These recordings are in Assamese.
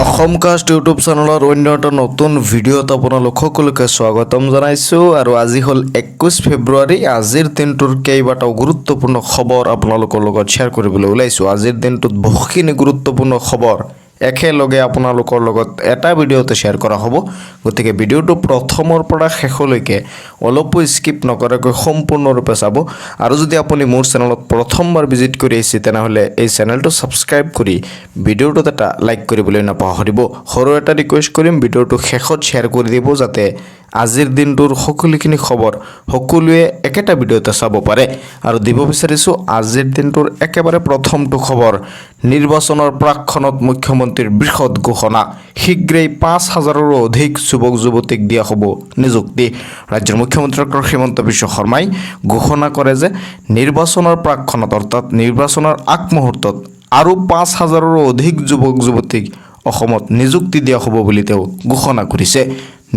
অসমকাষ্ট ইউটিউব চেনেলৰ অন্য এটা নতুন ভিডিঅ'ত আপোনালোক সকলোকে স্বাগতম জনাইছোঁ আৰু আজি হ'ল 21 ফেব্ৰুৱাৰী। আজিৰ দিনটোৰ কেইবাটাও গুৰুত্বপূৰ্ণ খবৰ আপোনালোকৰ লগত শ্বেয়াৰ কৰিবলৈ ওলাইছোঁ। আজিৰ দিনটোত বহুখিনি গুৰুত্বপূৰ্ণ খবৰ একেলগে আপোনালোকৰ লগত এটা ভিডিঅ'তে শ্বেয়াৰ কৰা হ'ব। গতিকে ভিডিঅ'টো প্ৰথমৰ পৰা শেষলৈকে অলপো স্কিপ নকৰাকৈ সম্পূৰ্ণৰূপে চাব। আৰু যদি আপুনি মোৰ চেনেলত প্ৰথমবাৰ ভিজিট কৰি আহিছে তেনেহ'লে এই চেনেলটো ছাবস্ক্ৰাইব কৰি ভিডিঅ'টোত এটা লাইক কৰিবলৈ নাপাহৰিব। সৰু এটা ৰিকুৱেষ্ট কৰিম, ভিডিঅ'টো শেষত শ্বেয়াৰ কৰি দিব যাতে আজিৰ দিনটোৰ সকলোখিনি খবৰ সকলোৱে একেটা ভিডিঅ'তে চাব পাৰে। আৰু দিব বিচাৰিছোঁ আজিৰ দিনটোৰ একেবাৰে প্ৰথমটো খবৰ, নিৰ্বাচনৰ প্ৰাকক্ষণত মুখ্যমন্ত্ৰীৰ বৃহৎ ঘোষণা, শীঘ্ৰেই ৫,০০০ৰো অধিক যুৱক যুৱতীক দিয়া হ'ব নিযুক্তি। ৰাজ্যৰ মুখ্যমন্ত্ৰী ডক্টৰ হিমন্ত বিশ্ব শৰ্মাই ঘোষণা কৰে যে নিৰ্বাচনৰ প্ৰাকক্ষণত অৰ্থাৎ নিৰ্বাচনৰ আগমুহূৰ্তত আৰু ৫,০০০ৰো অধিক যুৱক যুৱতীক অসমত নিযুক্তি দিয়া হ'ব বুলি তেওঁ ঘোষণা কৰিছে।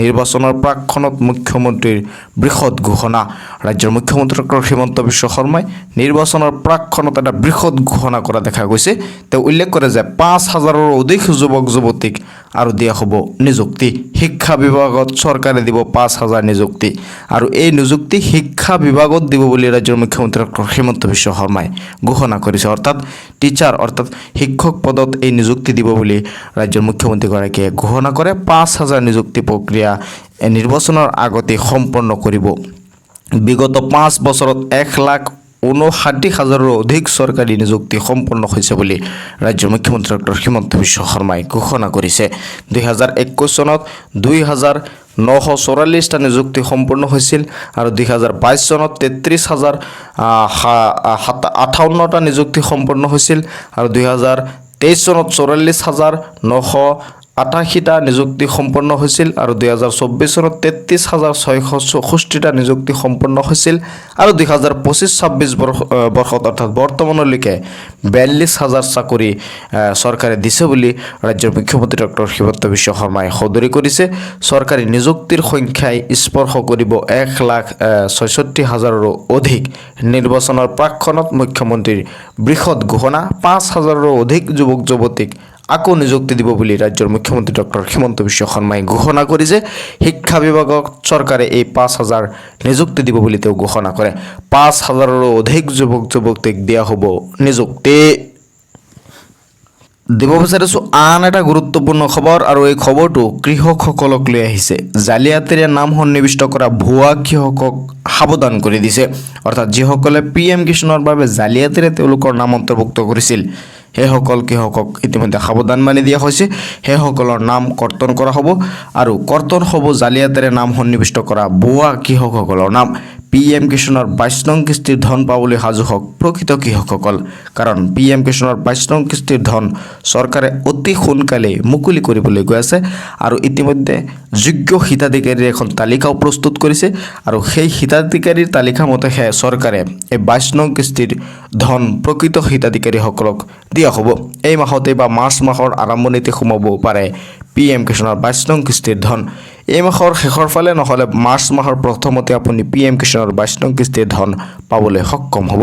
নিৰ্বাচনৰ প্ৰাকক্ষণত মুখ্যমন্ত্ৰীৰ বৃহৎ ঘোষণা। ৰাজ্যৰ মুখ্যমন্ত্ৰী ডক্টৰ হিমন্ত বিশ্ব শৰ্মাই নিৰ্বাচনৰ প্ৰাকক্ষণত এটা বৃহৎ ঘোষণা কৰা দেখা গৈছে। তেওঁ উল্লেখ কৰে যে ৫,০০০ৰো অধিক যুৱক যুৱতীক আৰু দিয়া হ'ব নিযুক্তি। শিক্ষা বিভাগত চৰকাৰে দিব ৫,০০০ নিযুক্তি আৰু এই নিযুক্তি শিক্ষা বিভাগত দিব বুলি ৰাজ্যৰ মুখ্যমন্ত্ৰী ডক্টৰ হিমন্ত বিশ্ব শৰ্মাই ঘোষণা কৰিছে। অৰ্থাৎ টিচাৰ অৰ্থাৎ শিক্ষক পদত এই নিযুক্তি দিব বুলি ৰাজ্যৰ মুখ্যমন্ত্ৰীগৰাকীয়ে ঘোষণা কৰে। ৫,০০০ নিযুক্তি প্ৰক্ৰিয়া নিৰ্বাচনৰ আগতে সম্পন্ন কৰিব। বিগত ৫ বছৰত ১,৫৯,০০০ৰো অধিক চৰকাৰী নিযুক্তি সম্পন্ন হৈছে বুলি ৰাজ্যৰ মুখ্যমন্ত্ৰী ডক্টৰ হিমন্ত বিশ্ব শৰ্মাই ঘোষণা কৰিছে। ২০২১ চনত ২,৯৪৪টা নিযুক্তি সম্পন্ন হৈছিল আৰু ২০২২ চনত ৩৩,০৫৮টা নিযুক্তি সম্পন্ন হৈছিল আৰু ২০২৩ চনত ৪৪,৯৮৮টা নিযুক্তি সম্পন্ন হৈছিল আৰু ২০২৪ চনত ৩৩,৬৬৪টা নিযুক্তি সম্পন্ন হৈছিল আৰু ২০২৫-২৬ বৰ্ষত অৰ্থাৎ বৰ্তমানলৈকে ৪২,০০০ চাকৰি চৰকাৰে দিছে বুলি ৰাজ্যৰ মুখ্যমন্ত্ৰী ডক্টৰ হিমন্ত বিশ্ব শৰ্মাই সদৰি কৰিছে। চৰকাৰী নিযুক্তিৰ সংখ্যাই স্পৰ্শ কৰিব ১,৬৬,০০০ৰো অধিক। নিৰ্বাচনৰ প্ৰাকক্ষণত মুখ্যমন্ত্ৰীৰ বৃহৎ ঘোষণা, ৫,০০০ৰো অধিক যুৱক যুৱতীক আকৌ নিযুক্তি দিব বুলি ৰাজ্যৰ মুখ্যমন্ত্ৰী ডক্টৰ হিমন্ত বিশ্ব শৰ্মাই ঘোষণা কৰিছে। শিক্ষা বিভাগক চৰকাৰে এই ৫,০০০ নিযুক্তি দিব বুলি তেওঁ ঘোষণা কৰে। ৫,০০০ৰো অধিক যুৱক যুৱতীক দিয়া হ'ব নিযুক্তি। দিব বিচাৰিছোঁ আন এটা গুৰুত্বপূৰ্ণ খবৰ আৰু এই খবৰটো কৃষকসকলক লৈ আহিছে। জালিয়াতিৰে নাম সন্নিৱিষ্ট কৰা ভুৱা কৃষকক সাৱধান কৰি দিছে। অৰ্থাৎ যিসকলে PM কিষাণৰ বাবে জালিয়াতিৰে তেওঁলোকৰ নাম অন্তৰ্ভুক্ত কৰিছিল সেইসকল কৃষকক ইতিমধ্যে সাৱধান মানি দিয়া হৈছে। সেইসকলৰ নাম কৰ্তন কৰা হ'ব আৰু কৰ্তন হ'ব জালিয়াতিৰে নাম সন্নিৱিষ্ট কৰা ভুৱা কৃষকসকলৰ নাম। PM কিষাণৰ ২২ নং কিস্তিৰ ধন পাবলৈ সাজু হওক প্ৰকৃত কৃষকসকল। কাৰণ PM কিষাণৰ ২২ নং কিস্তিৰ ধন চৰকাৰে অতি সোনকালেই মুকলি কৰিবলৈ গৈ আছে আৰু ইতিমধ্যে যোগ্য হিতাধিকাৰীৰ এখন তালিকাও প্ৰস্তুত কৰিছে আৰু সেই হিতাধিকাৰীৰ তালিকা মতেহে চৰকাৰে এই ২২ নং কিস্তিৰ ধন প্ৰকৃত হিতাধিকাৰীসকলক দিয়া হ'ব। এই মাহতে বা মাৰ্চ মাহৰ আৰম্ভণিতে সোমাব পাৰে PM কিষাণৰ ২২ নং কিস্তিৰ ধন। এই মাহৰ শেষৰ ফালে নহ'লে মাৰ্চ মাহৰ প্ৰথমতে আপুনি PM কিষাণৰ ২২ নং কিস্তিৰ ধন পাবলৈ সক্ষম হ'ব।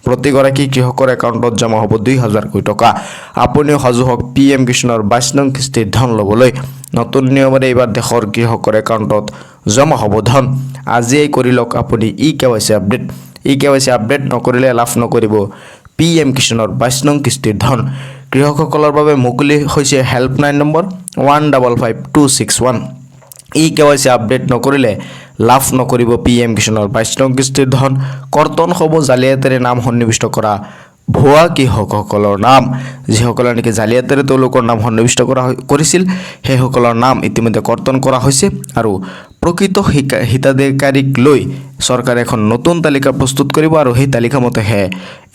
প্ৰতিগৰাকী কৃষকৰ একাউণ্টত জমা হ'ব ২,০০০কৈ টকা। আপুনিও সাজু হওক PM কিষাণৰ ২২ নং কিস্তিৰ ধন ল'বলৈ। নতুন নিয়মেৰে এইবাৰ দেশৰ কৃষকৰ একাউণ্টত জমা হ'ব ধন। আজিয়েই কৰি লওক আপুনি eKYC আপডেট। eKYC আপডেট নকৰিলে লাভ নকৰিব PM কিষাণৰ ২২ নং কিস্তিৰ ধন। কৃষকসকলৰ বাবে মুকলি হৈছে হেল্পলাইন নম্বৰ 155261। eKYC আপডেট নকৰিলে লাভ নকৰিব PM কিষাণৰ ২২ নং কিস্তিৰ ধন। কৰ্তন হ'ব জালিয়াতিৰে নাম সন্নিৱিষ্ট কৰা ভুৱা কৃষকসকলৰ নাম। যিসকলে নেকি জালিয়াতিৰে তেওঁলোকৰ নাম সন্নিৱিষ্ট কৰিছিল সেইসকলৰ নাম ইতিমধ্যে কৰ্তন কৰা হৈছে আৰু প্ৰকৃত হিতাধিকাৰীক লৈ চৰকাৰে এখন নতুন তালিকা প্ৰস্তুত কৰিব আৰু সেই তালিকা মতেহে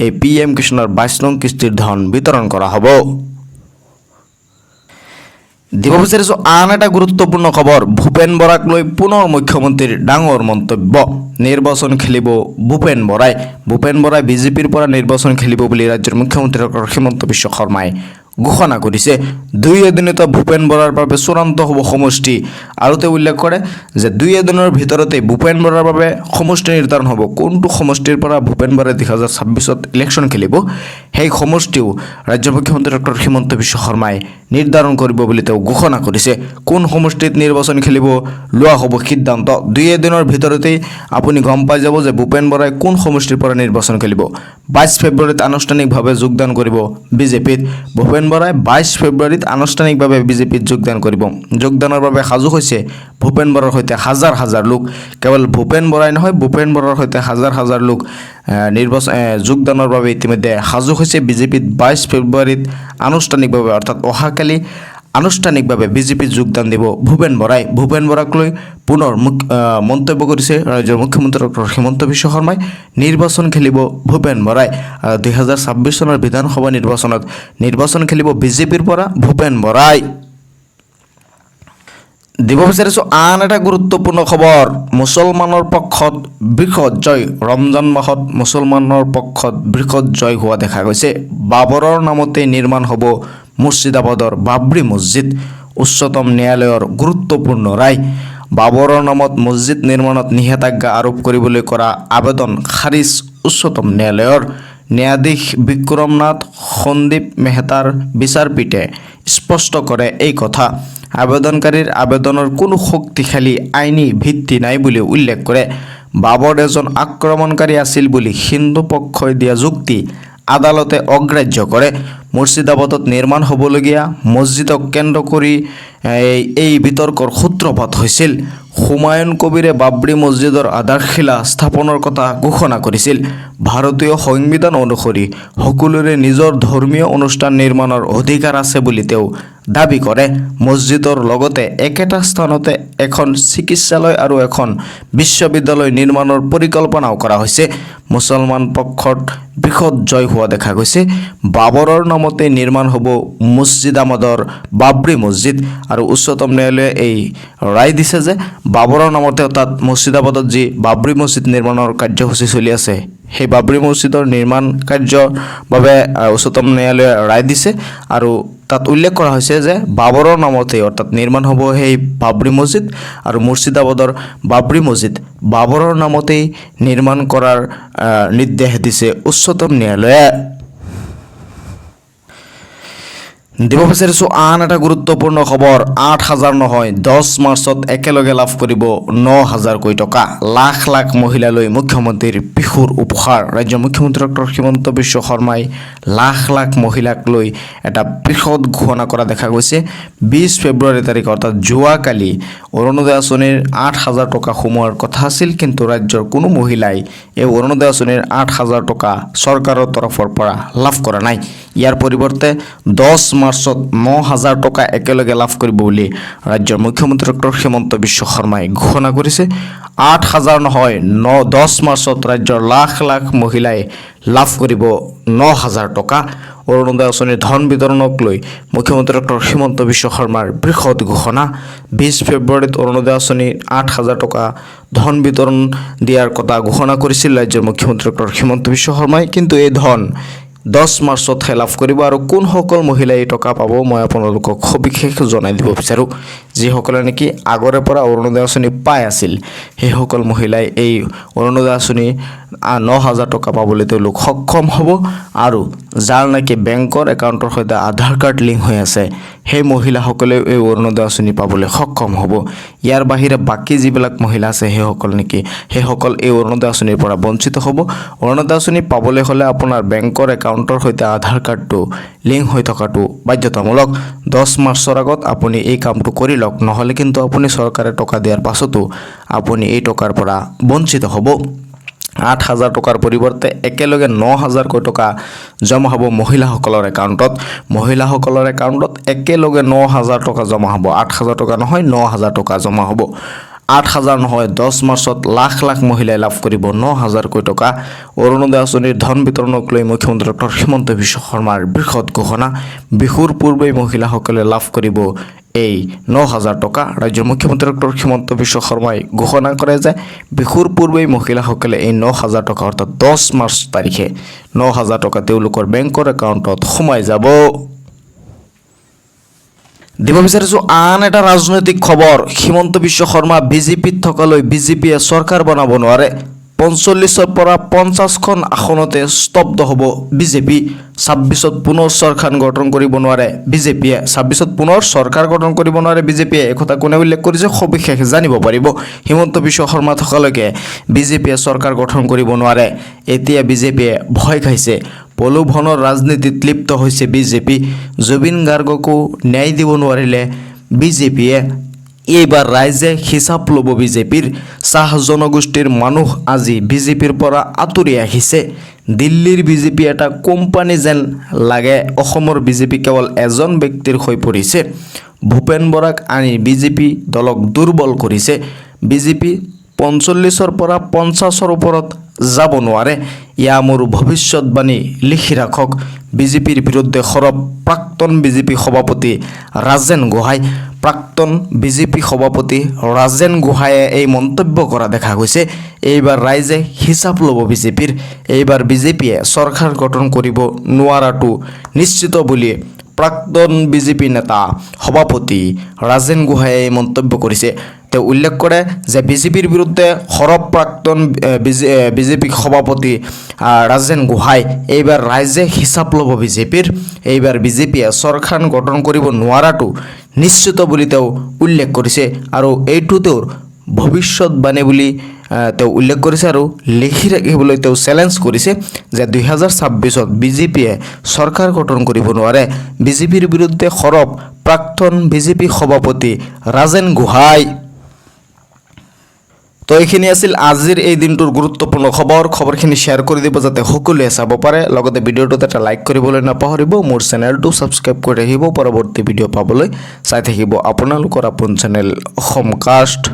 এই PM কিষাণৰ ২২ নং কিস্তিৰ ধন বিতৰণ কৰা হ'ব। দিব বিচাৰিছোঁ আন এটা গুৰুত্বপূৰ্ণ খবৰ, ভূপেন বৰাক লৈ পুনৰ মুখ্যমন্ত্ৰীৰ ডাঙৰ মন্তব্য। নিৰ্বাচন খেলিব ভূপেন বৰাই। ভূপেন বৰাই বিজেপিৰ পৰা নিৰ্বাচন খেলিব বুলি ৰাজ্যৰ মুখ্যমন্ত্ৰী ডক্টৰ হিমন্ত বিশ্ব শৰ্মাই ঘোষণা কৰিছে। ২ এদিনতে ভূপেন বৰাৰ বাবে চূড়ান্ত হ'ব সমষ্টি আৰু তেওঁ উল্লেখ কৰে যে ২ এদিনৰ ভিতৰতে ভূপেন বৰাৰ বাবে সমষ্টি নিৰ্ধাৰণ হ'ব। কোনটো সমষ্টিৰ পৰা ভূপেন বৰাই ২০২৬ত ইলেকশ্যন খেলিব সেই সমষ্টিও ৰাজ্যৰ মুখ্যমন্ত্ৰী ডক্টৰ হিমন্ত বিশ্ব শৰ্মাই নিৰ্ধাৰণ কৰিব বুলি তেওঁ ঘোষণা কৰিছে। কোন সমষ্টিত নিৰ্বাচন খেলিব লোৱা হ'ব সিদ্ধান্ত। 2 দিনৰ ভিতৰতেই আপুনি গম পাই যাব যে ভূপেন বৰাই কোন সমষ্টিৰ পৰা নিৰ্বাচন খেলিব। 22 ফেব্ৰুৱাৰীত আনুষ্ঠানিকভাৱে যোগদান কৰিব বিজেপিত। ভূপেন বৰাই 22 ফেব্ৰুৱাৰীত আনুষ্ঠানিকভাৱে বিজেপিত যোগদান কৰিব। যোগদানৰ বাবে সাজু হৈছে ভূপেন বৰাৰ সৈতে হাজাৰ হাজাৰ লোক। কেৱল ভূপেন বৰাই নহয়, ভূপেন বৰাৰ সৈতে হাজাৰ হাজাৰ লোক যোগদানৰ বাবে ইতিমধ্যে সাজু হৈছে বিজেপিত। 22 ফেব্ৰুৱাৰীত আনুষ্ঠানিকভাৱে অৰ্থাৎ অহাকালি আনুষ্ঠানিকভাৱে বিজেপিত যোগদান দিব ভূপেন বৰাই। ভূপেন বৰাক লৈ পুনৰ মন্তব্য কৰিছে ৰাজ্যৰ মুখ্যমন্ত্ৰী ডক্টৰ হিমন্ত বিশ্ব শৰ্মাই। নিৰ্বাচন খেলিব ভূপেন বৰাই। 2026 চনৰ বিধানসভা নিৰ্বাচনত নিৰ্বাচন খেলিব বিজেপিৰ পৰা ভূপেন বৰাই। দিব বিচাৰিছোঁ আন এটা গুৰুত্বপূৰ্ণ খবৰ। মুছলমানৰ পক্ষত বৃহৎ জয়। ৰমজান মাহত মুছলমানৰ পক্ষত বৃহৎ জয় হোৱা দেখা গৈছে। বাবৰৰ নামতে নিৰ্মাণ হ'ব মুৰ্ছিদাবাদৰ বাবৰি মছজিদ। উচ্চতম ন্যায়ালয়ৰ গুৰুত্বপূৰ্ণ ৰায়। বাবৰৰ নামত মছজিদ নিৰ্মাণত নিষেধাজ্ঞা আৰোপ কৰিবলৈ কৰা আবেদন খাৰিজ উচ্চতম ন্যায়ালয়ৰ। ন্যায়াধীশ বিক্ৰম নাথ সন্দীপ মেহতাৰ বিচাৰপীঠে স্পষ্ট কৰে এই কথা। আবেদনকাৰীৰ আবেদনৰ কোনো শক্তিশালী আইনী ভিত্তি নাই বুলি উল্লেখ কৰে। বাবৰ এজন আক্ৰমণকাৰী আছিল বুলি হিন্দু পক্ষই দিয়া যুক্তি আদালতে অগ্ৰাহ্য কৰে। মুৰ্ছিদাবাদত নিৰ্মাণ হ'বলগীয়া মছজিদক কেন্দ্ৰ কৰি এই বিতৰ্কৰ সূত্ৰপাত হৈছিল। হুমায়ুন কবিৰে বাবৰি মছজিদৰ আধাৰশিলা স্থাপনৰ কথা ঘোষণা কৰিছিল। ভাৰতীয় সংবিধান অনুসৰি সকলোৰে নিজৰ ধৰ্মীয় অনুষ্ঠান নিৰ্মাণৰ অধিকাৰ আছে বুলি তেওঁ দাবী কৰে। মছজিদৰ লগতে একেটা স্থানতে এখন চিকিৎসালয় আৰু এখন বিশ্ববিদ্যালয় নিৰ্মাণৰ পৰিকল্পনাও কৰা হৈছে। মুছলমান পক্ষত বৃহৎ জয় হোৱা দেখা গৈছে। বাবৰৰ নামতে নিৰ্মাণ হ'ব মুৰ্ছিদাবাদৰ বাবৰি মছজিদ। আৰু উচ্চতম ন্যায়ালয়ে এই ৰায় দিছে যে বাবৰৰ নামতে অৰ্থাৎ মুৰ্ছিদাবাদত যি বাবৰি মছজিদ নিৰ্মাণৰ কাৰ্যসূচী চলি আছে, সেই বাবৰি মছজিদৰ নিৰ্মাণ কাৰ্যৰ বাবে উচ্চতম ন্যায়ালয়ে ৰায় দিছে। আৰু তাত উল্লেখ কৰা হৈছে যে বাবৰৰ নামতে অৰ্থাৎ নিৰ্মাণ হ'ব সেই বাবৰি মছজিদ। আৰু মুৰ্ছিদাবাদৰ বাবৰি মছজিদ বাবৰৰ নামতেই নিৰ্মাণ কৰাৰ নিৰ্দেশ দিছে উচ্চতম ন্যায়ালয়ে। দিব বিচাৰিছোঁ আন এটা গুৰুত্বপূৰ্ণ খবৰ। 8,000 নহয় 10 মাৰ্চত একেলগে লাভ কৰিব 9,000 কোটি টকা। লাখ লাখ মহিলালৈ মুখ্যমন্ত্ৰীৰ বিহুৰ উপহাৰ। ৰাজ্যৰ মুখ্যমন্ত্ৰী ডক্টৰ হিমন্ত বিশ্ব শৰ্মাই লাখ লাখ মহিলাক লৈ এটা বৃহৎ ঘোষণা কৰা দেখা গৈছে। 20 ফেব্ৰুৱাৰী তাৰিখ অৰ্থাৎ যোৱাকালি অৰুণোদয় আঁচনিৰ 8,000 টকা সোমোৱাৰ কথা আছিল, কিন্তু ৰাজ্যৰ কোনো মহিলাই এই অৰুণোদয় আঁচনিৰ 8,000 টকা চৰকাৰৰ তৰফৰ পৰা লাভ কৰা নাই। ইয়াৰ পৰিৱৰ্তে 10 মাৰ্চত 9,000 টকা একেলগে লাভ কৰিব বুলি ৰাজ্যৰ মুখ্যমন্ত্ৰী ডক্টৰ হিমন্ত বিশ্ব শৰ্মাই ঘোষণা কৰিছে। 8,000 নহয় 10 মাৰ্চত ৰাজ্যৰ লাখ লাখ মহিলাই লাভ কৰিব 9,000 টকা। অৰুণোদয় আঁচনিৰ ধন বিতৰণক লৈ মুখ্যমন্ত্ৰী ডক্টৰ হিমন্ত বিশ্ব শৰ্মাৰ বৃহৎ ঘোষণা। 20 ফেব্ৰুৱাৰীত অৰুণোদয় আঁচনিৰ 8,000 টকা ধন বিতৰণ দিয়াৰ কথা ঘোষণা কৰিছিল ৰাজ্যৰ মুখ্যমন্ত্ৰী ডক্টৰ হিমন্ত বিশ্ব শৰ্মাই, কিন্তু এই ধন 10 মাৰ্চতহে লাভ কৰিব। আৰু কোনসকল মহিলাই এই টকা পাব মই আপোনালোকক সবিশেষ জনাই দিব বিচাৰোঁ। যিসকলে নেকি আগৰে পৰা অৰুণোদয় আঁচনি পাই আছিল, সেইসকল মহিলাই এই অৰুণোদয় আঁচনি 9,000 টকা পাবলৈ তেওঁলোক সক্ষম হ'ব। আৰু যাৰ নেকি বেংকৰ একাউণ্টৰ সৈতে আধাৰ কাৰ্ড লিংক হৈ আছে, সেই মহিলাসকলেও এই অৰুণোদয় আঁচনি পাবলৈ সক্ষম হ'ব। ইয়াৰ বাহিৰে বাকী যিবিলাক মহিলা আছে সেইসকল এই অৰুণোদয় আঁচনিৰ পৰা বঞ্চিত হ'ব। অৰুণোদয় আঁচনি পাবলৈ হ'লে আপোনাৰ বেংকৰ একাউণ্টৰ সৈতে আধাৰ কাৰ্ডটো লিংক হৈ থকাটো বাধ্যতামূলক। 10 মাৰ্চৰ আগত আপুনি এই কামটো কৰি লওক, নহ'লে কিন্তু আপুনি চৰকাৰে টকা দিয়াৰ পাছতো আপুনি এই টকাৰ পৰা বঞ্চিত হ'ব। 8,000 টকাৰ পৰিৱৰ্তে একেলগে 9,000 কোটি টকা জমা হ'ব মহিলাসকলৰ একাউণ্টত। মহিলাসকলৰ একাউণ্টত একেলগে 9,000 টকা জমা হ'ব। 8,000 টকা নহয় 9,000 টকা জমা হ'ব। 8,000 নহয় 10 মাৰ্চত লাখ লাখ মহিলাই লাভ কৰিব 9,000 কোটি টকা। অৰুণোদয় আঁচনিৰ ধন বিতৰণক লৈ মুখ্যমন্ত্ৰী ডক্টৰ হিমন্ত বিশ্ব শৰ্মাৰ বৃহৎ ঘোষণা। বিহুৰ পূৰ্বেই মহিলাসকলে লাভ কৰিব এই 9,000 টকা। ৰাজ্যৰ মুখ্যমন্ত্ৰী ডক্টৰ হিমন্ত বিশ্ব শৰ্মাই ঘোষণা কৰে যে বিহুৰ পূৰ্বেই মহিলাসকলে এই 9,000 টকা অৰ্থাৎ 10 মাৰ্চ তাৰিখে 9,000 টকা তেওঁলোকৰ বেংকৰ একাউণ্টত সোমাই যাব। দিব বিচাৰিছোঁ আন এটা ৰাজনৈতিক খবৰ। হিমন্ত বিশ্ব শৰ্মা বিজেপিত থকালৈ বিজেপিয়ে চৰকাৰ বনাব নোৱাৰে। 45ৰ পৰা 50খন আসনতে স্তব্ধ হ'ব বিজেপি। 26ত পুনৰ চৰকাৰ গঠন কৰিব নোৱাৰে বিজেপিয়ে। 26ত পুনৰ চৰকাৰ গঠন কৰিব নোৱাৰে বিজেপিয়ে। এই কথা কোনে উল্লেখ কৰিছে সবিশেষ জানিব পাৰিব। হিমন্ত বিশ্ব শৰ্মা থকালৈকে বিজেপিয়ে চৰকাৰ গঠন কৰিব নোৱাৰে। এতিয়া বিজেপিয়ে ভয় খাইছে। প্ৰলোভনৰ ৰাজনীতিত লিপ্ত হৈছে বিজেপি। জুবিন গাৰ্গকো ন্যায় দিব নোৱাৰিলে বিজেপিয়ে। এইবাৰ ৰাইজে হিচাপ ল'ব বিজেপিৰ। চাহ জনগোষ্ঠীৰ মানুহ আজি বিজেপিৰ পৰা আঁতৰি আহিছে। দিল্লীৰ বিজেপি এটা কোম্পানী যেন লাগে। অসমৰ বিজেপি কেৱল এজন ব্যক্তিৰ হৈ পৰিছে। ভূপেন বৰাক আনি বিজেপি দলক দুৰ্বল কৰিছে। বিজেপি 45ৰ পৰা 50ৰ ওপৰত যাব নোৱাৰে। ইয়া মোৰ ভৱিষ্যতবাণী লিখি ৰাখক। বিজেপিৰ বিৰুদ্ধে সৰব প্ৰাক্তন বিজেপি সভাপতি ৰাজেন গোহাঁই। প্ৰাক্তন বিজেপি সভাপতি ৰাজেন গোহাঁয়ে এই মন্তব্য কৰা দেখা গৈছে। এইবাৰ ৰাইজে হিচাপ ল'ব বিজেপিৰ। এইবাৰ বিজেপিয়ে চৰকাৰ গঠন কৰিব নোৱাৰাটো নিশ্চিত বুলি প্ৰাক্তন বিজেপি নেতা সভাপতি ৰাজেন গোহাঁয়ে এই মন্তব্য কৰিছে। তেওঁ উল্লেখ কৰে যে বিজেপিৰ বিৰুদ্ধে সৰব প্ৰাক্তন বিজেপি সভাপতি ৰাজেন গোহাঁই। এইবাৰ ৰাইজে হিচাপ ল'ব বিজেপিৰ। এইবাৰ বিজেপিয়ে চৰকাৰ গঠন কৰিব নোৱাৰাটো নিশ্চিত বুলি তেওঁ উল্লেখ কৰিছে আৰু এইটো তেওঁৰ ভৱিষ্যতবাণী বুলি তেওঁ উল্লেখ কৰিছে আৰু লিখি ৰাখিবলৈ তেওঁ চেলেঞ্জ কৰিছে যে 2026ত বিজেপিয়ে চৰকাৰ গঠন কৰিব নোৱাৰে। বিজেপিৰ বিৰুদ্ধে সৰব প্ৰাক্তন বিজেপি সভাপতি ৰাজেন গোহাঁই। তো এইখিনি আছিল আজিৰ এই দিনটোৰ গুৰুত্বপূৰ্ণ খবৰখিনি শ্বেয়াৰ কৰি দিব যাতে সকলোৱে চাব পাৰে। লগতে ভিডিঅ'টোত এটা লাইক কৰিবলৈ নাপাহৰিব। মোৰ চেনেলটো ছাবস্ক্ৰাইব কৰি ৰাখিব পৰৱৰ্তী ভিডিঅ' পাবলৈ। চাই থাকিব আপোনালোকৰ আপোন চেনেল অসমকাষ্ট।